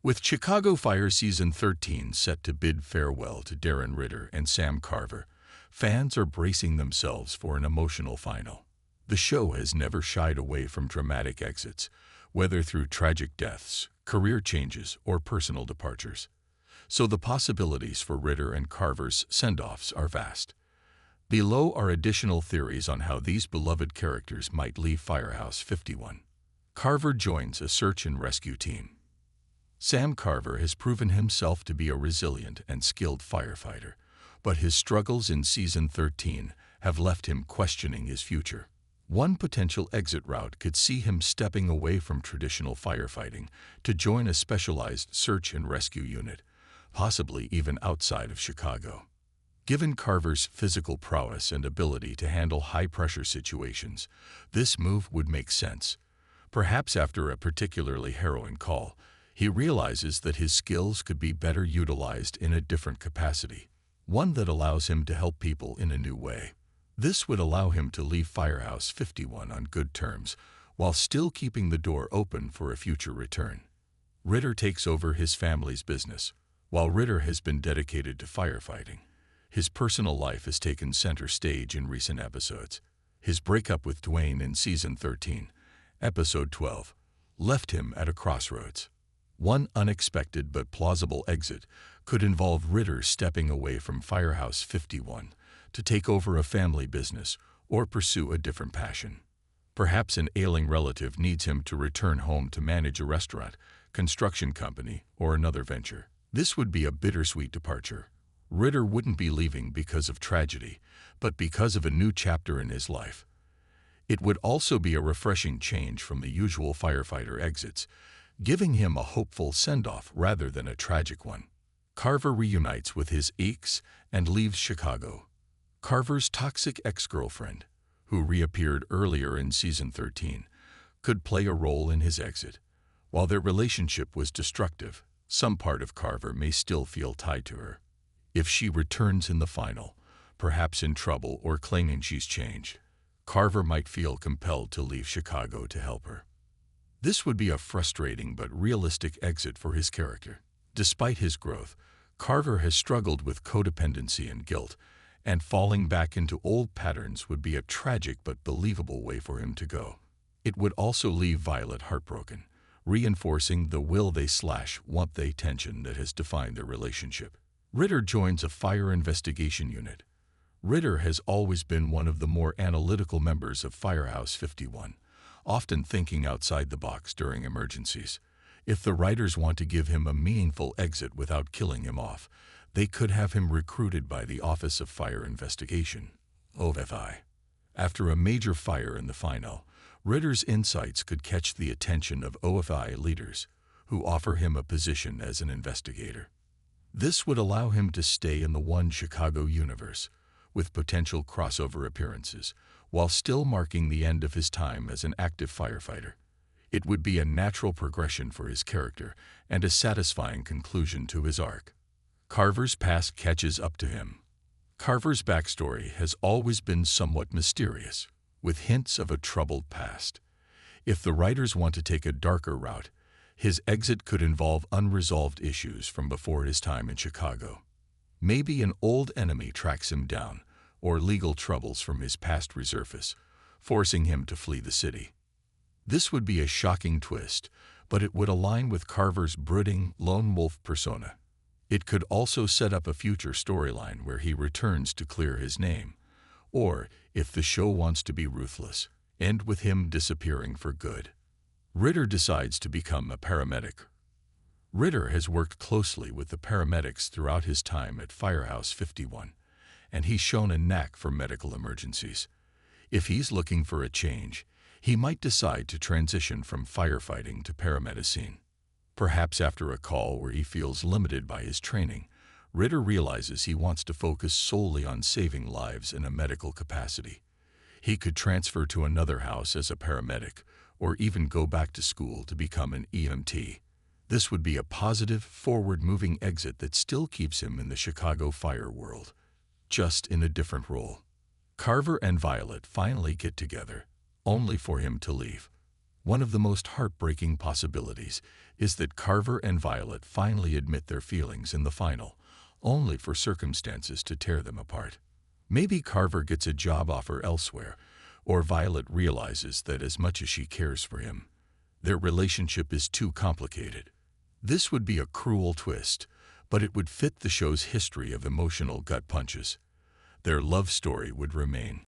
With Chicago Fire Season 13 set to bid farewell to Darren Ritter and Sam Carver, fans are bracing themselves for an emotional final. The show has never shied away from dramatic exits, whether through tragic deaths, career changes, or personal departures. So the possibilities for Ritter and Carver's send-offs are vast. Below are additional theories on how these beloved characters might leave Firehouse 51. Carver joins a search and rescue team. Sam Carver has proven himself to be a resilient and skilled firefighter, but his struggles in Season 13 have left him questioning his future. One potential exit route could see him stepping away from traditional firefighting to join a specialized search and rescue unit, possibly even outside of Chicago. Given Carver's physical prowess and ability to handle high-pressure situations, this move would make sense. Perhaps after a particularly harrowing call, he realizes that his skills could be better utilized in a different capacity, one that allows him to help people in a new way. This would allow him to leave Firehouse 51 on good terms, while still keeping the door open for a future return. Ritter takes over his family's business. While Ritter has been dedicated to firefighting, his personal life has taken center stage in recent episodes. His breakup with Dwayne in Season 13, Episode 12, left him at a crossroads. One unexpected but plausible exit could involve Ritter stepping away from Firehouse 51 to take over a family business or pursue a different passion. Perhaps an ailing relative needs him to return home to manage a restaurant, construction company, or another venture. This would be a bittersweet departure. Ritter wouldn't be leaving because of tragedy, but because of a new chapter in his life. It would also be a refreshing change from the usual firefighter exits, giving him a hopeful send-off rather than a tragic one. Carver reunites with his ex and leaves Chicago. Carver's toxic ex-girlfriend, who reappeared earlier in Season 13, could play a role in his exit. While their relationship was destructive, some part of Carver may still feel tied to her. If she returns in the final, perhaps in trouble or claiming she's changed, Carver might feel compelled to leave Chicago to help her. This would be a frustrating but realistic exit for his character. Despite his growth, Carver has struggled with codependency and guilt, and falling back into old patterns would be a tragic but believable way for him to go. It would also leave Violet heartbroken, reinforcing the will-they/won't-they tension that has defined their relationship. Ritter joins a fire investigation unit. Ritter has always been one of the more analytical members of Firehouse 51, often thinking outside the box during emergencies. If the writers want to give him a meaningful exit without killing him off, they could have him recruited by the Office of Fire Investigation, OFI. After a major fire in the final, Ritter's insights could catch the attention of OFI leaders, who offer him a position as an investigator. This would allow him to stay in the One Chicago universe, with potential crossover appearances, while still marking the end of his time as an active firefighter. It would be a natural progression for his character and a satisfying conclusion to his arc. Carver's past catches up to him. Carver's backstory has always been somewhat mysterious, with hints of a troubled past. If the writers want to take a darker route, his exit could involve unresolved issues from before his time in Chicago. Maybe an old enemy tracks him down, or legal troubles from his past resurface, forcing him to flee the city. This would be a shocking twist, but it would align with Carver's brooding, lone wolf persona. It could also set up a future storyline where he returns to clear his name, or, if the show wants to be ruthless, end with him disappearing for good. Ritter decides to become a paramedic. Ritter has worked closely with the paramedics throughout his time at Firehouse 51, and he's shown a knack for medical emergencies. If he's looking for a change, he might decide to transition from firefighting to paramedicine. Perhaps after a call where he feels limited by his training, Ritter realizes he wants to focus solely on saving lives in a medical capacity. He could transfer to another house as a paramedic, or even go back to school to become an EMT. This would be a positive, forward-moving exit that still keeps him in the Chicago fire world, just in a different role. Carver and Violet finally get together, only for him to leave. One of the most heartbreaking possibilities is that Carver and Violet finally admit their feelings in the final, only for circumstances to tear them apart. Maybe Carver gets a job offer elsewhere, or Violet realizes that as much as she cares for him, their relationship is too complicated. This would be a cruel twist, but it would fit the show's history of emotional gut punches. Their love story would remain